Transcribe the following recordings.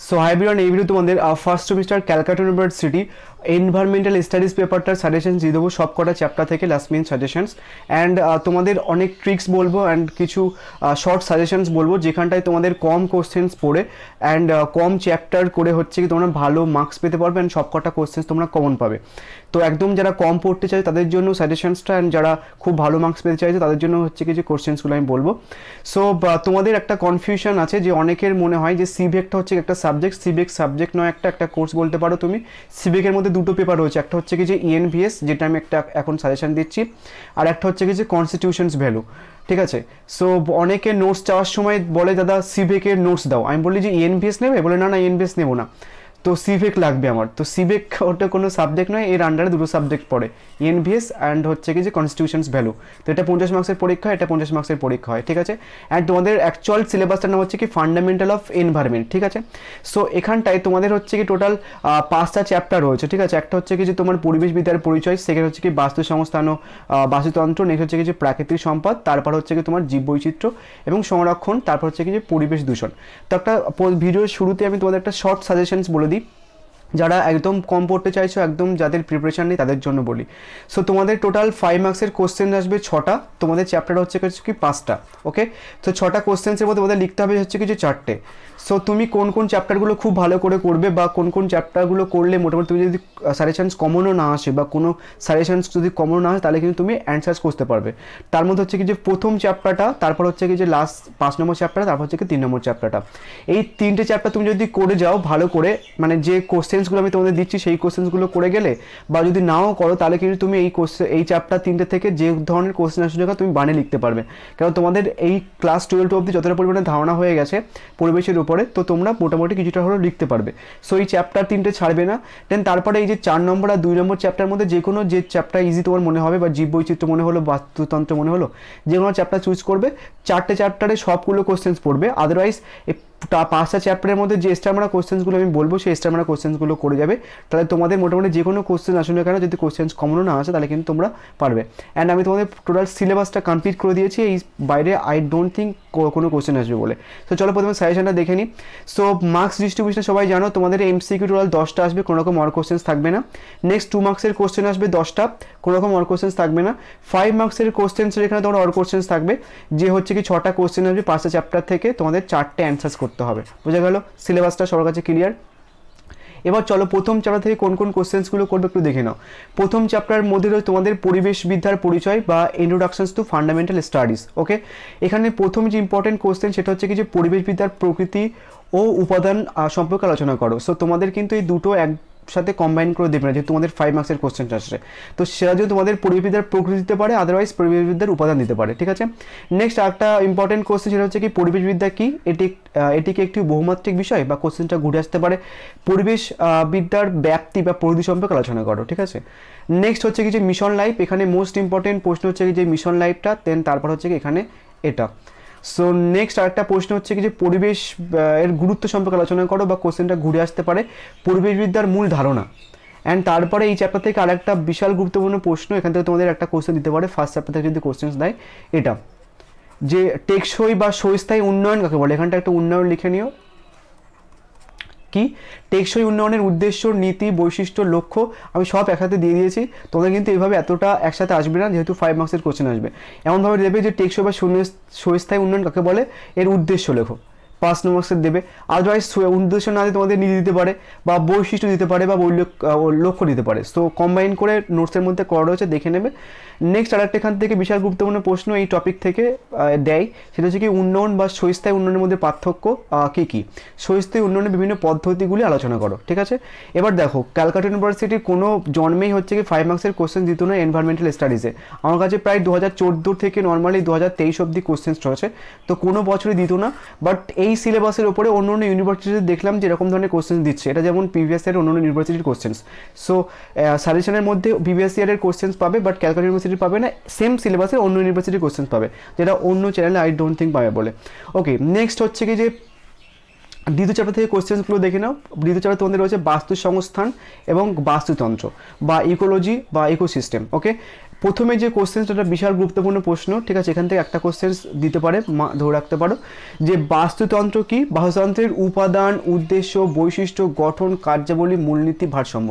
So hi everyone, এই video তোমাদের first semester Calcutta university environmental studies পেপারটার সাজেশনস দিয়ে দেবো সব কটা চ্যাপ্টার থেকে লাস্ট মিনিট সাজেশনস অ্যান্ড তোমাদের অনেক ট্রিক্স বলবো অ্যান্ড কিছু শর্ট সাজেশনস বলবো যেখানটায় তোমাদের কম কোশ্চেন্স পড়ে অ্যান্ড কম চ্যাপ্টার করে হচ্ছে কি তোমরা ভালো মার্কস পেতে পারবে অ্যান্ড সব কটা কোশ্চেন্স তোমরা কমন পাবে। তো একদম যারা কম পড়তে চাই তাদের জন্য সাজেশনসটা অ্যান্ড যারা খুব ভালো মার্কস পেতে চাইছে তাদের জন্য হচ্ছে কি যে কোশ্চেন্সগুলো আমি বলবো। সো তোমাদের একটা কনফিউশন আছে যে অনেকের মনে হয় যে সিভিকটা হচ্ছে একটা সাবজেক্ট, সিভিক সাবজেক্ট নয়, একটা কোর্স বলতে পারো তুমি। সিভিকের মধ্যে দুটো পেপার রয়েছে, একটা হচ্ছে কি যে ইএনভিএস যেটা আমি একটা এখন সাজেশন দিচ্ছি, আর একটা হচ্ছে কি যে কনস্টিটিউশনস ভ্যালু। ঠিক আছে, সো অনেকে নোটস চাওয়ার সময় বলে দাদা সিভিকের নোটস দাও, আমি বলি যে ইএনভিএস নেবে, বলে না না ইএনভিএস নেবো না, তো সিভিক লাগবে আমার। তো সিভিক ওটা কোনো সাবজেক্ট নয়, এর আন্ডারে দুটো সাবজেক্ট পড়ে, ইএনভিএস অ্যান্ড হচ্ছে কি যে কনস্টিটিউশনস ভ্যালু। তো এটা 50 মার্কসের পরীক্ষা, এটা 50 মার্কসের পরীক্ষা হয়। ঠিক আছে, অ্যান্ড তোমাদের অ্যাকচুয়াল সিলেবাসটার নাম হচ্ছে কি ফান্ডামেন্টাল অফ এনভায়রনমেন্ট। ঠিক আছে, সো এখানটায় তোমাদের হচ্ছে কি টোটাল 5টা চ্যাপ্টার রয়েছে। ঠিক আছে, একটা হচ্ছে কি যে তোমার পরিবেশবিদ্যার পরিচয়, সেকেন্ড হচ্ছে কি বাস্তু সংস্থান ও বাস্তুতন্ত্র, নেক্সট হচ্ছে কি যে প্রাকৃতিক সম্পদ, তারপর হচ্ছে কি তোমার জীববৈচিত্র্য এবং সংরক্ষণ, তারপর হচ্ছে কি যে পরিবেশ দূষণ। তো একটা ভিডিওর শুরুতে আমি তোমাদের একটা শর্ট সাজেশনস বলে দিই যারা একদম কম পড়তে চাইছো, একদম যাদের প্রিপারেশন নেই তাদের জন্য বলি। সো তোমাদের টোটাল 5 মার্কসের কোশ্চেন আসবে 6টা, তোমাদের চ্যাপ্টার হচ্ছে কি 5টা। ওকে, তো 6টা কোশ্চেন্সের মধ্যে তোমাদের লিখতে হবে হচ্ছে কিছু 4টে। সো তুমি কোন কোন চ্যাপ্টারগুলো খুব ভালো করে করবে বা কোন কোন চ্যাপ্টারগুলো করলে মোটামুটি তুমি যদি সাজেশনস কমনও না আসে বা কোনো সাজেশনস যদি কমনও না আসে তাহলে কিন্তু তুমি অ্যান্সার্স করতে পারবে। তার মধ্যে হচ্ছে কি যে প্রথম চ্যাপ্টারটা, তারপর হচ্ছে কি যে লাস্ট 5 নম্বর চ্যাপ্টার, তারপর হচ্ছে কি 3 নম্বর চ্যাপ্টারটা। এই 3টে চ্যাপ্টার তুমি যদি করে যাও ভালো করে, মানে যে কোশ্চেন্সগুলো আমি তোমাদের দিচ্ছি সেই কোশ্চেন্সগুলো করে গেলে, বা যদি নাও করো তাহলে কিন্তু তুমি এই চ্যাপ্টার 3টে থেকে যে ধরনের কোশ্চেন আসে তুমি বানিয়ে লিখতে পারবে। কারণ তোমাদের এই ক্লাস 12 অবধি যতটা পরিমাণে ধারণা হয়ে গেছে পরিবেশের উপরে, তো তোমরা মোটামুটি কিছুটা হলেও লিখতে পারবে। সো এই চ্যাপ্টার 3টে ছাড়বে না। দেন তারপরে এই যে 4 নম্বর আর 2 নম্বর চ্যাপ্টার মধ্যে যে কোনো যে চ্যাপ্টার ইজি তোমার মনে হবে, বা জীববৈচিত্র্য মনে হলো, বাস্তুতন্ত্র মনে হলো, যে কোনো চ্যাপ্টার চুজ করবে, 4টে চ্যাপ্টারে সবগুলো কোশ্চেন্স পড়বে। আদারওয়াইজ 5টা চ্যাপ্টারের মধ্যে যে এক্সট্রা মারা কোশ্চেন্সগুলো আমি বলবো সেই এক্সট্রা মারা কোশ্চেন্সগুলো করে যাবে। তাহলে তোমাদের মোটামুটি যে কোনো কোশ্চেন আসুন না কেন, যদি কোশ্চেন্স কমনও না আসে তাহলে কিন্তু তোমরা পারবে। অ্যান্ড আমি তোমাদের টোটাল সিলেবাসটা কমপ্লিট করে দিয়েছি, এই বাইরে আই ডোন্ট থিঙ্ক কোনো কোশ্চেন আসবে বলে। সো চলো প্রথমে সাজেশনটা দেখে নিই। সো মার্কস ডিস্ট্রিবিউশন সবাই জানো, তোমাদের এমসিকিউ টোটাল 10টা আসবে, কোনো রকম অর কোশ্চেন্স থাকবে না। নেক্সট 2 মার্কসের কোশ্চেন আসবে 10টা, কোনো রকম অর কোশ্চেন্স থাকবে না। 5 মার্কসের কোশ্চেন্সের এখানে তোমার অর কোশ্চেন্স থাকবে, যে হচ্ছে কি 6টা কোশ্চেন আসবে 5টা চ্যাপ্টার থেকে, তোমাদের 4টে অ্যান্সার্স করতে হবে। বুঝে গেল? সিলেবাসটা সবার কাছে ক্লিয়ার? এবার চলো প্রথম চ্যাপ্টার থেকে কোন কোন কোশ্চেন্সগুলো করবে একটু দেখে নাও। প্রথম চ্যাপ্টারের মধ্যে রয়েছে তোমাদের পরিবেশবিদ্যার পরিচয় বা ইন্ট্রোডাকশনস টু ফান্ডামেন্টাল স্টাডিজ। ওকে, এখানে প্রথম যে ইম্পর্টেন্ট কোশ্চেন সেটা হচ্ছে কি যে পরিবেশবিদ্যার প্রকৃতি ও উপাদান সম্পর্কে আলোচনা করো। সো তোমাদের কিন্তু এই দুটো সাথে কম্বাইন করে দেবে না, যেহেতু তোমাদের 5 মার্কসের কোশ্চেন আসছে। তো সেটা যদি তোমাদের পরিবেশবিদ্যার প্রকৃতি দিতে পারে, আদারওয়াইজ পরিবেশবিদ্যার উপাদান দিতে পারে। ঠিক আছে, নেক্সট একটা ইম্পর্টেন্ট কোশ্চেন সেটা হচ্ছে কি পরিবেশবিদ্যা কি, এটিকে একটি বহুমাত্রিক বিষয়, বা কোশ্চেনটা ঘুরে আসতে পারে পরিবেশ বিদ্যার ব্যাপ্তি বা পরিধি সম্পর্কে আলোচনা করো। ঠিক আছে, নেক্সট হচ্ছে কি যে মিশন লাইফ, এখানে মোস্ট ইম্পর্টেন্ট প্রশ্ন হচ্ছে কি যে মিশন লাইফটা, দেন তারপর হচ্ছে কি এখানে এটা। সো নেক্সট আরেকটা প্রশ্ন হচ্ছে কি যে পরিবেশ এর গুরুত্ব সম্পর্কে আলোচনা করো, বা কোশ্চেনটা ঘুরে আসতে পারে পরিবেশবিদ্যার মূল ধারণা। অ্যান্ড তারপরে এই চ্যাপ্টার থেকে আরেকটা বিশাল গুরুত্বপূর্ণ প্রশ্ন, এখান থেকে তোমাদের একটা কোশ্চেন দিতে পারে ফার্স্ট চ্যাপ্টার থেকে যদি কোশ্চেন দেয়, এটা যে টেকসই বা স্থায়ী উন্নয়ন কাকে বলে। এখানটা একটা উন্নয়ন লিখে নিও, কি টেকসই উন্নয়নের উদ্দেশ্য, নীতি, বৈশিষ্ট্য, লক্ষ্য আমি সব একসাথে দিয়ে দিয়েছি। তোমাদের কিন্তু এইভাবে এতটা একসাথে আসবে না, যেহেতু 5 মার্কসের কোশ্চেন আসবে। এমনভাবে দেবে যে টেকসই বা স্থায়ী উন্নয়ন কাকে বলে, এর উদ্দেশ্য লেখো, 5 মার্কসের দেবে। আদারওয়াইজ উদ্দেশ্য না দিয়ে তোমাদের নীতি দিতে পারে, বা বৈশিষ্ট্য দিতে পারে, বা লক্ষ্য দিতে পারে। সো কম্বাইন করে নোটসের মধ্যে করা রয়েছে, দেখে নেবে। নেক্সট আরেকটা এখান থেকে বিশাল গুরুত্বপূর্ণ প্রশ্ন এই টপিক থেকে দেয়, সেটা হচ্ছে কি উন্নয়ন বা স্থায়ী উন্নয়নের মধ্যে পার্থক্য কী কী, স্থায়ী উন্নয়নের বিভিন্ন পদ্ধতিগুলি আলোচনা করো। ঠিক আছে, এবার দেখো ক্যালকাটা ইউনিভার্সিটির কোনো জন্মেই হচ্ছে কি 5 মার্কসের কোশ্চেন দিত না এনভায়রনমেন্টাল স্টাডিজে। আমার কাছে প্রায় 2014 থেকে নর্মালি 2023 অবধি কোশ্চেন্স রয়েছে, তো কোনো বছরই দিত না। বাট এই সিলেবাসের ওপরে অন্য অন্য ইউনিভার্সিটিতে দেখলাম যে এরকম ধরনের কোশ্চেন দিচ্ছে, এটা যেমন প্রিভিয়াস ইয়ারের অন্য অন্য ইউনিভার্সিটির কোশ্চেন্স। সো সাজেশনের মধ্যে প্রিভিয়াস ইয়ারের কোশ্চেন্স পাবে, বাট ক্যালকাটা ইউনিভার্সিটি পাবে না, সেম সিলেবাসের অন্য ইউনিভার্সিটির কোশ্চেন্স পাবে, যেটা অন্য চ্যানেলে আই ডোন্ট থিঙ্ক পাবে বলে। ওকে, নেক্সট হচ্ছে কি যে দ্বিতীয় চ্যাপ্টার থেকে কোশ্চেন্সগুলো দেখে নাও। দ্বিতীয় চ্যাপ্টার তোমাদের রয়েছে বাস্তু সংস্থান এবং বাস্তুতন্ত্র বা ইকোলজি বা ইকোসিস্টেম। ওকে, প্রথমে যে কোশ্চেন্সটা বিশাল গুরুত্বপূর্ণ প্রশ্ন, ঠিক আছে, এখান থেকে একটা কোশ্চেন্স দিতে পারে, ধরে রাখতে পারো যে বাস্তুতন্ত্র কি, বাস্তুতন্ত্রের উপাদান, উদ্দেশ্য, বৈশিষ্ট্য, গঠন, কার্যাবলী, মূলনীতি, ভারসাম্য,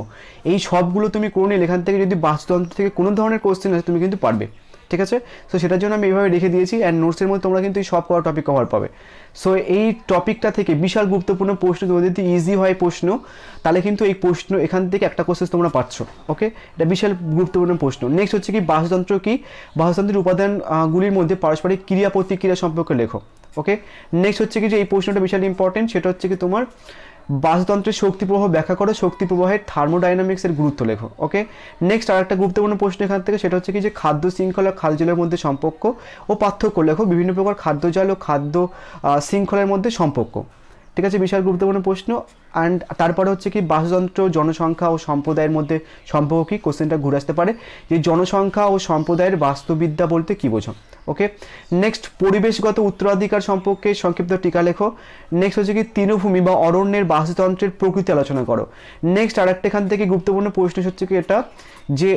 এই সবগুলো তুমি করে নিলে এখান থেকে যদি বাস্তুতন্ত্র থেকে কোনো ধরনের কোশ্চেন আছে তুমি কিন্তু পারবে। ঠিক আছে, সো সেটার জন্য আমি এইভাবে রেখে দিয়েছি, অ্যান্ড নোটসের মধ্যে তোমরা কিন্তু এই সব করা টপিক কভার পাবে। সো এই টপিকটা থেকে বিশাল গুরুত্বপূর্ণ প্রশ্ন, তোমাদের যদি ইজি হয় প্রশ্ন তাহলে কিন্তু এই প্রশ্ন এখান থেকে একটা কোশ্চেন তোমরা পাচ্ছ। ওকে, এটা বিশাল গুরুত্বপূর্ণ প্রশ্ন। নেক্সট হচ্ছে কি বাস্তুতন্ত্র কি, বাস্তুতন্ত্রের উপাদানগুলির মধ্যে পারস্পরিক ক্রিয়া প্রতিক্রিয়া সম্পর্কে লেখো। ওকে, নেক্সট হচ্ছে কি যে এই প্রশ্নটা বিশাল ইম্পর্টেন্ট, সেটা হচ্ছে কি তোমার বাস্তুতন্ত্রের শক্তি প্রবাহ ব্যাখ্যা করো, শক্তি প্রবাহের থার্মোডাইনামিক্সের গুরুত্ব লেখো। ওকে, নেক্সট আর একটা গুরুত্বপূর্ণ প্রশ্ন এখান থেকে, সেটা হচ্ছে কি যে খাদ্য শৃঙ্খলা খাদ্যজালের মধ্যে সম্পর্ক ও পার্থক্য লেখো, বিভিন্ন প্রকার খাদ্যজাল ও খাদ্য শৃঙ্খলার মধ্যে সম্পর্ক। ঠিক আছে, বিশাল গুরুত্বপূর্ণ প্রশ্ন। অ্যান্ড তারপরে হচ্ছে কি বাস্তুতন্ত্র, জনসংখ্যা ও সম্প্রদায়ের মধ্যে সম্পর্ক কি, কোশ্চেনটা ঘুরে আসতে পারে যে জনসংখ্যা ও সম্প্রদায়ের বাস্তুবিদ্যা বলতে কী বোঝো। ওকে, নেক্সট পরিবেশগত উত্তরাধিকার সম্পর্কে সংক্ষিপ্ত টিকা লেখো। নেক্সট হচ্ছে কি তৃণভূমি বা অরণ্যের বাস্তুতন্ত্রের প্রকৃতি আলোচনা করো। নেক্সট আরেকটা এখান থেকে গুরুত্বপূর্ণ প্রশ্ন হচ্ছে কি এটা যে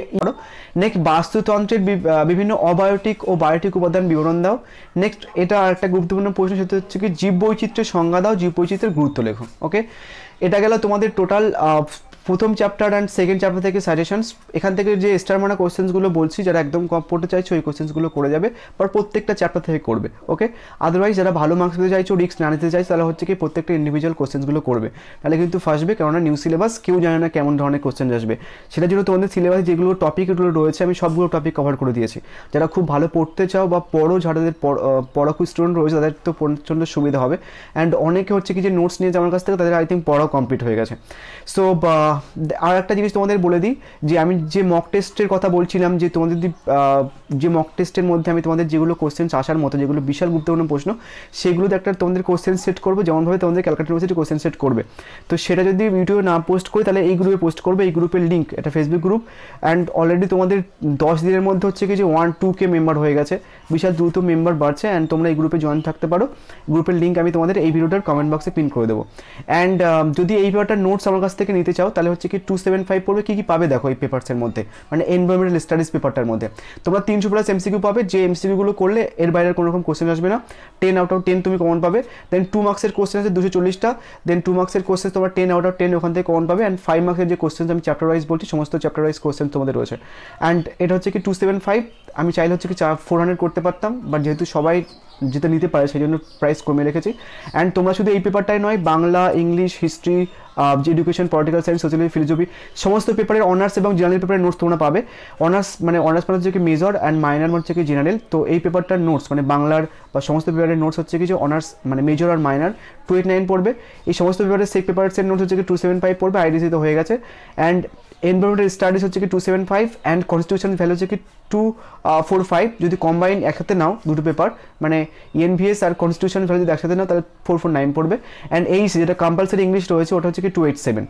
নেক্সট বাস্তুতন্ত্রের বিভিন্ন অবায়োটিক ও বায়োটিক উপাদান বিবরণ দাও। নেক্সট এটা আরেকটা গুরুত্বপূর্ণ প্রশ্ন, সেটা হচ্ছে কি জীববৈচিত্র্যের সংজ্ঞা দাও, জীববৈচিত্র্যের গুরুত্ব লেখো। ওকে, এটা গেল তোমাদের টোটাল প্রথম চ্যাপ্টার অ্যান্ড সেকেন্ড চ্যাপ্টার থেকে সাজেশনস। এখান থেকে যে স্টার মানা কোশ্চেন্সগুলো বলছি, যারা একদম কম পড়তে চাইছো ওই কোশ্চেন্সগুলো করে যাবে, বাট প্রত্যেকটা চ্যাপ্টার থেকে করবে। ওকে, আদারওয়াইজ যারা ভালো মার্কস পেতে চাইছো, রিস্ক না নিতে চাইছো, তাহলে হচ্ছে কি প্রত্যেকটা ইন্ডিভিজুয়াল কোশ্চেন্সগুলো করবে, তাহলে কিন্তু ফার্স্টবে, কেননা নিউ সিলেবাস কেউ জানে না কেমন ধরনের কোশ্চেন আসবে। সেটার জন্য তোমাদের সিলেবাসে যেগুলো টপিকগুলো রয়েছে আমি সবগুলো টপিক কভার করে দিয়েছি। যারা খুব ভালো পড়তে চাও বা পড়ো, যাদের পড়াকু স্টুডেন্ট রয়েছে তাদের তো প্রচণ্ড সুবিধা হবে। অ্যান্ড অনেকে হচ্ছে কি যে নোটস নিয়েছে আমার কাছ থেকে, তাদের আই থিঙ্ক পড়াও কমপ্লিট হয়ে গেছে। সো আর একটা জিনিস তোমাদের বলে দিই যে আমি যে মক টেস্টের কথা বলছিলাম, যে তোমাদের যে মক টেস্টের মধ্যে আমি তোমাদের যেগুলো কোশ্চেন আসার মতো, যেগুলো বিশাল গুরুত্বপূর্ণ প্রশ্ন, সেগুলোতে একটা তোমাদের কোশ্চেন সেট করবো, যেমনভাবে তোমাদের ক্যালকাটা ইউনিভার্সিটি কোশ্চেন সেট করবে। তো সেটা যদি ইউটিউবে না পোস্ট করি তাহলে এই গ্রুপে পোস্ট করবে। এই গ্রুপের লিঙ্ক, এটা ফেসবুক গ্রুপ, অ্যান্ড অলরেডি তোমাদের 10 দিনের মধ্যে হচ্ছে কি যে 1-2K মেম্বার হয়ে গেছে, বিশাল দ্রুত মেম্বার বাড়ছে। অ্যান্ড তোমরা এই গ্রুপে জয়েন থাকতে পারো। গ্রুপের লিঙ্ক আমি তোমাদের এই ভিডিওটার কমেন্ট বক্সে পিন করে দেবো। অ্যান্ড যদি এই পেপারটার নোটস আমার কাছ থেকে নিতে চাও তাহলে হচ্ছে কি 275 পড়বে। কী কী পাবে দেখো এই পেপারসের মধ্যে, মানে এনভায়রনমেন্টাল স্টাডিজ পেপারটার মধ্যে তোমরা 300+ MCQ পাবে, যে MCQগুলো করলে এর বাইরে কোনো রকম কোশ্চেন আসবে না। 10/10 তুমি কমন পাবে। দেন 2 মার্কসের কোশ্চেন আছে 240টা, দেন 2 মার্কসের কোশ্চেন তোমার 10/10 ওখান থেকে কমন পাবে। অ্যান্ড 5 মার্কসের যে কোশ্চেন আমি চ্যাপ্টার ওয়াইজ বলছি, সমস্ত চ্যাপ্টার ওয়াইজ কোশ্চেন তোমাদের রয়েছে। অ্যান্ড এটা হচ্ছে কি 275। আমি চাইলে হচ্ছে কি 400 করতে পারতাম, বাট যেহেতু সবাই যেটা নিতে পারে সেই জন্য প্রাইস কমিয়ে রেখেছি। অ্যান্ড তোমরা শুধু এই পেপারটাই নয়, বাংলা, ইংলিশ, হিস্ট্রি, যে education, political science, sociology, philosophy, সমস্ত পেপারের অনার্স এবং জেনারেল পেপারের নোটস তোমরা পাবে। অনার্স মানে হচ্ছে কি মেজর, অ্যান্ড মাইনর হচ্ছে কি জেনারেল। তো এই পেপারটার নোটস মানে বাংলার বা সমস্ত পেপারের নোটস হচ্ছে কি যে অনার্স মানে মেজর আর মাইনর 289 পড়বে। এই সমস্ত পেপারের সেক পেপারসের নোটস হচ্ছে কি 275 পড়বে, আইডিসি তো হয়ে গেছে। অ্যান্ড এনভায়রনমেন্টাল স্টাডিজ হচ্ছে কি 275, অ্যান্ড কনস্টিটিউশন ভ্যালু হচ্ছে কি 245। যদি কম্বাইন একসাথে নাও দুটো পেপার, মানে ENVS আর কনস্টিটিউশন ভ্যালু যদি একসাথে নাও তাহলে 449 পড়বে। অ্যান্ড এইসি যেটা কম্পালসারি ইংলিশ রয়েছে ওটা হচ্ছে কি 287।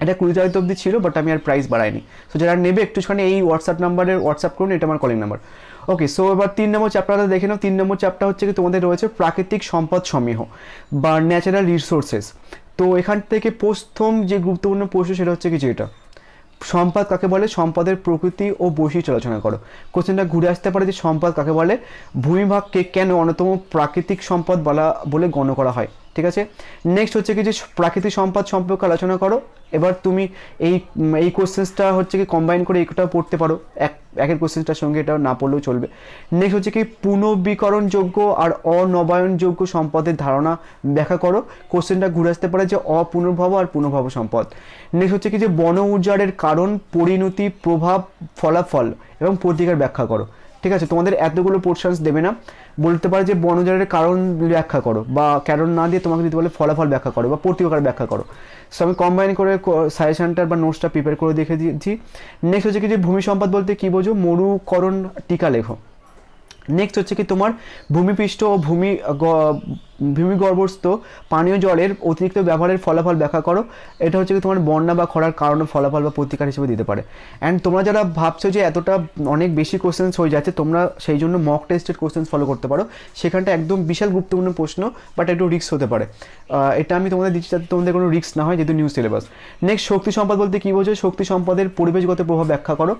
এটা 20 তারিখ অবধি ছিল, বাট আমি আর প্রাইস বাড়াইনি। সো যারা নেবে একটুখানি এই হোয়াটসঅ্যাপ করুন, এটা আমার কলিং নাম্বার। ওকে, সো এবার 3 নম্বর চ্যাপ্টারটা দেখে নাও। 3 নম্বর চ্যাপ্টার হচ্ছে কি তোমাদের রয়েছে প্রাকৃতিক সম্পদ সমূহ বা ন্যাচারাল রিসোর্সেস। তো এখান থেকে প্রথম যে গুরুত্বপূর্ণ প্রশ্ন সেটা হচ্ছে কি যে এটা সম্পদ কাকে বলে, সম্পদের প্রকৃতি ও বৈশিষ্ট্য আলোচনা করো। কোশ্চেনটা ঘুরে আসতে পারে যে সম্পদ কাকে বলে, ভূমিভাগকে কেন অন্যতম প্রাকৃতিক সম্পদ বলে গণ্য করা হয়। ঠিক আছে, নেক্সট হচ্ছে কি যে প্রাকৃতিক সম্পদ সম্পর্কে আলোচনা করো। এবার তুমি এই কোশ্চেন্সটা হচ্ছে কি কম্বাইন করে এইটাও পড়তে পারো, একের কোশ্চেন্সটার সঙ্গে এটা না পড়লেও চলবে। নেক্সট হচ্ছে কি পুনর্বীকরণযোগ্য আর অনবায়নযোগ্য সম্পদের ধারণা ব্যাখ্যা করো। কোশ্চেনটা ঘুরে আসতে পারে যে অপুনর্ভব আর পুনর্ভব সম্পদ। নেক্সট হচ্ছে কি যে বন উজাড়ের কারণ, পরিণতি, প্রভাব, ফলাফল এবং প্রতিকার ব্যাখ্যা করো। ঠিক আছে, তোমাদের এতগুলো পোর্শনস দেবে না, বলতে পারে যে বন উজাড়ের কারণ ব্যাখ্যা করো, বা কারণ না দিয়ে তোমাকে দিতে বলে ফলাফল ব্যাখ্যা করো বা প্রতিকার ব্যাখ্যা করো। সো আমি কম্বাইন করে সাজেশনটার বা নোটসটা প্রিপেয়ার করে দেখে দিয়েছি। নেক্সট হচ্ছে কি যে ভূমি সম্পদ বলতে কী বোঝো, মরুকরণ টিকা লেখো। নেক্সট হচ্ছে কি তোমার ভূমিপৃষ্ঠ ও ভূমিগর্ভস্থ পানীয় জলের অতিরিক্ত ব্যবহারের ফলাফল ব্যাখ্যা করো। এটা হচ্ছে কি তোমার বন্যা বা খরার কারণ, ফলাফল বা প্রতিকার হিসেবে দিতে পারে। অ্যান্ড তোমরা যারা ভাবছো যে এতটা অনেক বেশি কোশ্চেন্স হয়ে যাচ্ছে, তোমরা সেই জন্য মক টেস্টেড কোশ্চেন্স ফলো করতে পারো। সেখানটা একদম বিশাল গুরুত্বপূর্ণ প্রশ্ন, বাট একটু রিস্ক হতে পারে। এটা আমি তোমাদের দিচ্ছি যাতে তোমাদের কোনো রিস্ক না হয়, যেহেতু নিউ সিলেবাস। নেক্সট শক্তি সম্পদ বলতে কী বোঝো? শক্তি সম্পদের পরিবেশগত প্রভাব ব্যাখ্যা করো।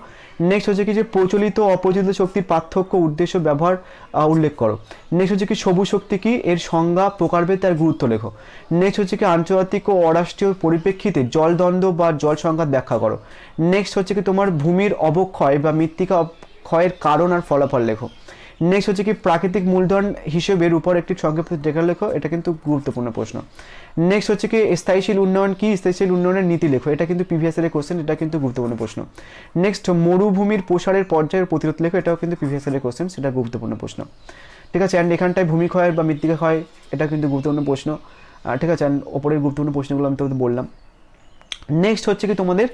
নেক্সট হচ্ছে কি যে প্রচলিত অপ্রচলিত শক্তির পার্থক্য, উদ্দেশ্য, ব্যবহার উল্লেখ করো। নেক্সট হচ্ছে কি সবুজ শক্তি কি, এর সংজ্ঞা, প্রকারভেদ, তার গুরুত্ব লেখো। নেক্সট হচ্ছে কি আন্তর্জাতিক ও অরাষ্ট্রীয় পরিপ্রেক্ষিতে জলদ্বন্দ্ব বা জল সংঘাত ব্যাখ্যা করো। নেক্সট হচ্ছে কি তোমার ভূমির অবক্ষয় বা মৃত্তিকা ক্ষয়ের কারণ আর ফলাফল লেখো। নেক্সট হচ্ছে কি প্রাকৃতিক মূলধন হিসেবের উপর একটি সংক্ষিপ্ত লেখা লেখো। এটা কিন্তু গুরুত্বপূর্ণ প্রশ্ন। নেক্সট হচ্ছে কি স্থায়ীশীল উন্নয়ন কি, স্থায়ীশীল উন্নয়নের নীতি লেখো। এটা কিন্তু প্রিভিয়াস ইয়ারের কোশ্চেন, এটা কিন্তু গুরুত্বপূর্ণ প্রশ্ন। নেক্সট মরুভূমির প্রসারের পর্যায়ের প্রতিরোধ লেখো। এটাও কিন্তু প্রিভিয়াস ইয়ারের কোশ্চেন, সেটা গুরুত্বপূর্ণ প্রশ্ন। ঠিক আছে, অ্যান্ড এখানটায় ভূমিক্ষয়ের বা মৃত্তিকা ক্ষয়, এটা কিন্তু গুরুত্বপূর্ণ প্রশ্ন। ঠিক আছে, অ্যান্ড ওপরের গুরুত্বপূর্ণ প্রশ্নগুলো আমি তোমাদের বললাম। নেক্সট হচ্ছে কি তোমাদের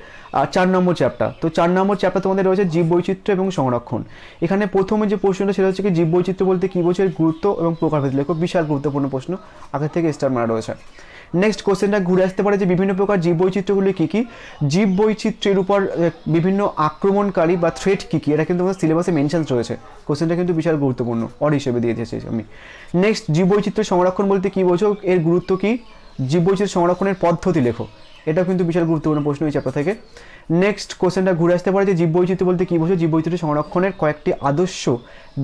4 নম্বর চ্যাপ্টার। তো 4 নম্বর চ্যাপ্টার তোমাদের রয়েছে জীববৈচিত্র্য এবং সংরক্ষণ। এখানে প্রথমে যে প্রশ্নটা সেটা হচ্ছে কি জীববৈচিত্র্য বলতে কী বোঝো, এর গুরুত্ব এবং প্রকারভেদ লেখো। বিশাল গুরুত্বপূর্ণ প্রশ্ন, আগের থেকে স্টার মারা রয়েছে। নেক্সট কোশ্চেনটা ঘুরে আসতে পারে যে বিভিন্ন প্রকার জীববৈচিত্র্যগুলি কী কী, জীববৈচিত্র্যের উপর বিভিন্ন আক্রমণকারী বা থ্রেট কী কী, এটা কিন্তু আমাদের সিলেবাসে মেনশন রয়েছে। কোশ্চেনটা কিন্তু বিশাল গুরুত্বপূর্ণ, অড হিসেবে দিয়ে দিয়েছি আমি। নেক্সট জীববৈচিত্র্য সংরক্ষণ বলতে কী বোঝো, এর গুরুত্ব কী, জীববৈচিত্র্য সংরক্ষণের পদ্ধতি লেখো। এটাও কিন্তু বিশাল গুরুত্বপূর্ণ প্রশ্ন এই চ্যাপ্টার থেকে। নেক্সট কোশ্চেনটা ঘুরে আসতে পারে যে জীববৈচিত্র্য বলতে কী বোঝো, জীববৈচিত্র্য সংরক্ষণের কয়েকটি আদর্শ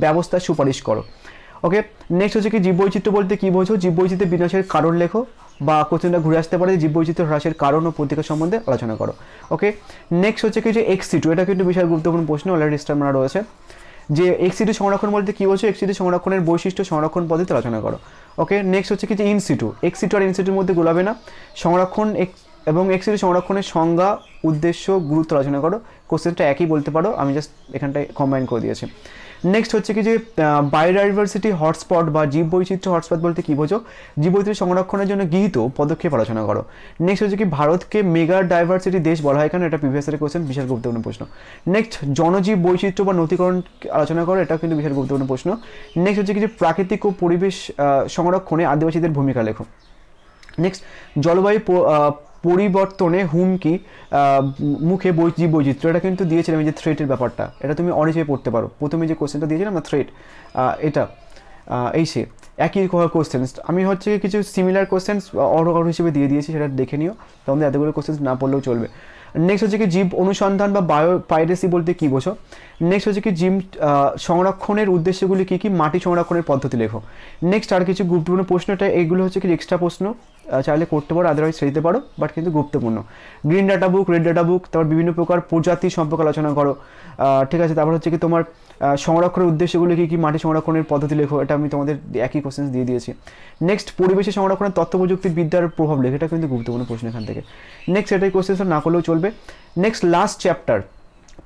ব্যবস্থার সুপারিশ করো। ওকে, নেক্সট হচ্ছে কি জীববৈচিত্র্য বলতে কী বোঝো, জীববৈচিত্র্যের বিনাশের কারণ লেখো। বা কোশ্চেনটা ঘুরে আসতে পারে যে জীববৈচিত্র্য হ্রাসের কারণ ও প্রতিকার সম্বন্ধে আলোচনা করো। ওকে, নেক্সট হচ্ছে কি যে এক্সিটু, এটা কিন্তু বিশাল গুরুত্বপূর্ণ প্রশ্ন, অলরেডি স্টার মারা রয়েছে। যে এক্সিটু সংরক্ষণ বলতে কী বোঝো, এক্সিটু সংরক্ষণের বৈশিষ্ট্য, সংরক্ষণ পদ্ধতি আলোচনা করো। ওকে, নেক্সট হচ্ছে কি যে ইনসিটু, এক্সিটু আর ইনসিটুর মধ্যে গোলাবে না, সংরক্ষণ এবং এক্সিটু সংরক্ষণের সংজ্ঞা, উদ্দেশ্য, গুরুত্ব আলোচনা করো। কোশ্চেনটা একই বলতে পারো, আমি জাস্ট এখানটায় কম্বাইন করে দিয়েছি। নেক্সট হচ্ছে কি যে বায়োডাইভার্সিটি হটস্পট বা জীববৈচিত্র্য হটস্পট বলতে কী বোঝো, জীববৈচিত্র্য সংরক্ষণের জন্য গৃহীত পদক্ষেপ আলোচনা করো। নেক্সট হচ্ছে কি ভারতকে মেগা ডাইভার্সিটি দেশ বলা হয় কেন, এটা প্রিভিয়াস ইয়ারের কোশ্চেন, বিশাল গুরুত্বপূর্ণ প্রশ্ন। নেক্সট জনজীব বৈচিত্র্য বা নথিকরণ আলোচনা করো, এটাও কিন্তু বিশাল গুরুত্বপূর্ণ প্রশ্ন। নেক্সট হচ্ছে কি যে প্রাকৃতিক ও পরিবেশ সংরক্ষণে আদিবাসীদের ভূমিকা লেখো। নেক্সট জলবায়ু পরিবর্তনে হুমকি মুখে জীববৈচিত্র্য, এটা কিন্তু দিয়েছিলাম এই যে থ্রেটের ব্যাপারটা, এটা তুমি অন হিসেবে পড়তে পারো। প্রথমে যে কোশ্চেনটা দিয়েছিলাম না থ্রেট, এটা এই সে একই কোশ্চেন, আমি হচ্ছে কিছু সিমিলার কোশ্চেন অর হিসেবে দিয়ে দিয়েছি, সেটা দেখে নিও, তোমাদের এতগুলো কোশ্চেন না পড়লেও চলবে। নেক্সট হচ্ছে কি জীব অনুসন্ধান বা বায়ো পাইরেসি বলতে কী বোঝো। নেক্সট হচ্ছে কি জীব সংরক্ষণের উদ্দেশ্যগুলি কী কী, মাটি সংরক্ষণের পদ্ধতি লেখো। নেক্সট আর কিছু গুরুত্বপূর্ণ প্রশ্নটা, এইগুলো হচ্ছে কি এক্সট্রা প্রশ্ন, চাইলে করতে পারো, আদারওয়াইজ ছেড়ে দিতে পারো, বাট কিন্তু গুরুত্বপূর্ণ। Green data book, red data book, তারপর বিভিন্ন প্রকার প্রজাতি সম্পর্কে আলোচনা করো। ঠিক আছে, তারপর হচ্ছে কি তোমার সংরক্ষণের উদ্দেশ্যগুলি কী কী, মাটি সংরক্ষণের পদ্ধতি লেখো। এটা আমি তোমাদের একই কোশ্চেন দিয়ে দিয়েছি। নেক্সট পরিবেশের সংরক্ষণের তথ্য প্রযুক্তি বিদ্যার প্রভাব লেখো, এটা কিন্তু গুরুত্বপূর্ণ প্রশ্ন এখান থেকে। নেক্সট এটাই কোশ্চেন না করলেও চলবে। নেক্সট লাস্ট চ্যাপ্টার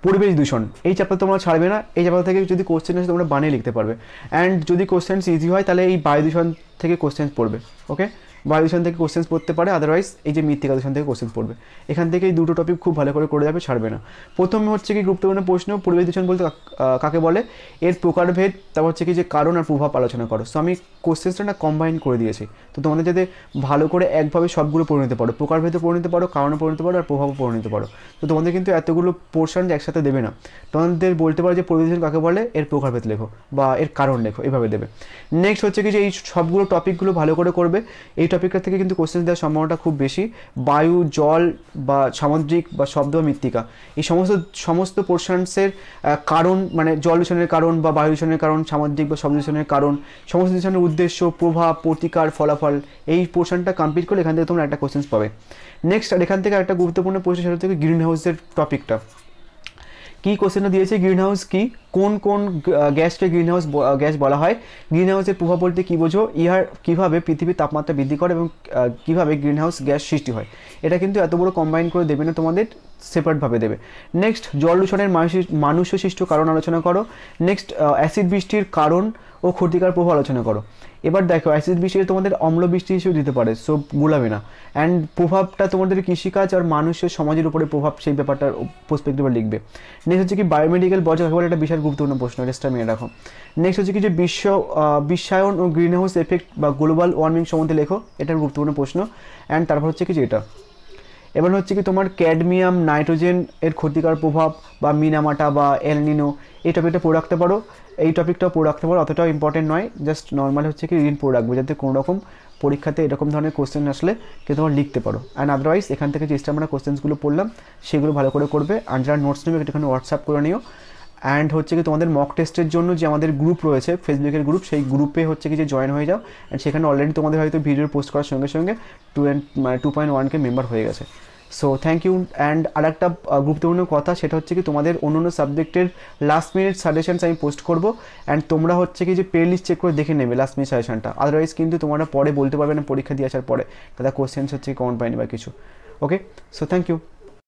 পরিবেশ দূষণ, এই চ্যাপ্টার তোমরা ছাড়বে না, এই চ্যাপ্টার থেকে যদি কোশ্চেন আসে তোমরা বানিয়ে লিখতে পারবে। অ্যান্ড যদি কোশ্চেন ইজি হয় তাহলে এই বায়ু দূষণ থেকে কোশ্চেন পড়বে। ওকে, বায়ু দূষণ থেকে কোশ্চেন্স পড়তে পারে, আদারওয়াইজ এই যে মৃত্তিকা দূষণ থেকে কোশ্চেন্স পড়বে। এখান থেকে এই দুটো টপিক খুব ভালো করে যাবে, ছাড়বে না। প্রথমে হচ্ছে কি গুরুত্বপূর্ণ প্রশ্ন, পরিবেশ দূষণ বলতে কাকে বলে, এর প্রকারভেদ, তারপর হচ্ছে কি যে কারণ আর প্রভাব আলোচনা করো। সো আমি কোশ্চেন্সটা না কম্বাইন করে দিয়েছি, তো তোমাদের যাতে ভালো করে একভাবে সবগুলো পড়ে নিতে পারো, প্রকারভেদও পড়ে নিতে পারো, কারণও পড়ে নিতে পারো, আর প্রভাবও পড়ে নিতে পারো। তো তোমাদের কিন্তু এতগুলো পোর্শন একসাথে দেবে না, তোমাদের বলতে পারো যে পরিবেশ দূষণ কাকে বলে, এর প্রকারভেদ লেখো বা এর কারণ লেখো, এভাবে দেবে। নেক্সট হচ্ছে কি যে এই সবগুলো টপিকগুলো ভালো করে করবে, এই টপিকটা থেকে কিন্তু কোশ্চেন দেওয়ার সম্ভাবনাটা খুব বেশি। বায়ু, জল বা সামুদ্রিক বা শব্দ বা মৃত্তিকা, এই সমস্ত পোর্শনসের কারণ, মানে জল দূষণের কারণ বা বায়ু দূষণের কারণ, সামুদ্রিক বা শব্দ দূষণের কারণ, সমস্ত দূষণের উদ্দেশ্য, প্রভাব, প্রতিকার, ফলাফল, এই পোর্শনটা কমপ্লিট করলে এখান থেকে তোমরা একটা কোশ্চেন্স পাবে। নেক্সট আর এখান থেকে একটা গুরুত্বপূর্ণ প্রশ্ন, সেটা থেকে গ্রিন হাউসের টপিকটা কি কোশ্চেনটা দিয়েছে, গ্রিন হাউস কি, কোন কোন গ্যাসকে গ্রিন হাউস গ্যাস বলা হয়, গ্রিন হাউসের প্রভাব বলতে কী বোঝো, ইহার কীভাবে পৃথিবীর তাপমাত্রা বৃদ্ধি করে এবং কীভাবে গ্রিন হাউস গ্যাস সৃষ্টি হয়। এটা কিন্তু এত বড় কম্বাইন করে দেবে না তোমাদের, সেপারেটভাবে দেবে। নেক্সট জল দূষণের মানুষ সৃষ্ট কারণ আলোচনা করো। নেক্সট অ্যাসিড বৃষ্টির কারণ ও ক্ষতিকার প্রভাব আলোচনা করো। এবার দেখো অ্যাসিড বৃষ্টি তোমাদের অম্ল বৃষ্টি হিসেবে দিতে পারে, সো গুলাবে না। অ্যান্ড প্রভাবটা তোমাদের কৃষিকাজ আর মানুষের সমাজের উপরে প্রভাব, সেই ব্যাপারটার পার্সপেক্টিভে লিখবে। নেক্সট হচ্ছে কি বায়োমেডিক্যাল বর্জ্য একেবারে একটা বিশাল গুরুত্বপূর্ণ প্রশ্ন, রেস্টটা নিয়ে রাখো। নেক্সট হচ্ছে কি যে বিশ্বায়ন ও গ্রিন হাউস এফেক্ট বা গ্লোবাল ওয়ার্মিং সম্বন্ধে লেখো, এটার গুরুত্বপূর্ণ প্রশ্ন। অ্যান্ড তারপর হচ্ছে কি যে এটা এবার হচ্ছে কি তোমার ক্যাডমিয়াম নাইট্রোজেন এর ক্ষতিকর প্রভাব বা মিনামাটা বা এলনিনো, এই টপিকটা পড়ে রাখতে পারো। এই টপিকটাও পড়ে রাখতে পারো, অতটাও ইম্পর্টেন্ট নয়, জাস্ট নর্মাল হচ্ছে কি রিড পড়ে রাখবে, যাতে কোনো রকম পরীক্ষাতে এরকম ধরনের কোশ্চেন আসলে কেউ তোমার লিখতে পারো। অ্যান্ড আদারওয়াইজ এখান থেকে যে আমরা কোশ্চেন্সগুলো পড়লাম সেগুলো ভালো করে করবে। আর যারা নোটস নেবে একটুখানি হোয়াটসঅ্যাপ করে নিও। অ্যান্ড হচ্ছে কি তোমাদের মক টেস্টের জন্য যে আমাদের গ্রুপ রয়েছে, ফেসবুকের গ্রুপ, সেই গ্রুপে হচ্ছে কি যে জয়েন হয়ে যাও। অ্যান্ড সেখানে অলরেডি তোমাদের হয়তো ভিডিও পোস্ট করার সঙ্গে সঙ্গে 2.1K মেম্বার হয়ে গেছে। So thank you. অ্যান্ড আর একটা গুরুত্বপূর্ণ কথা, সেটা হচ্ছে কি তোমাদের অন্য সাবজেক্টের লাস্ট মিনিট সাজেশনস আমি পোস্ট করবো। অ্যান্ড তোমরা হচ্ছে কি যে প্লে লিস্ট চেক করে দেখে নেবে লাস্ট মিনিট সাজেশনটা, আদারওয়াইজ কিন্তু তোমরা পরে বলতে পারবে না পরীক্ষা দিয়ে আসার পরে দাদা কোশ্চেন্স হচ্ছে কমন পাইনি বা কিছু। ওকে, সো থ্যাংক ইউ।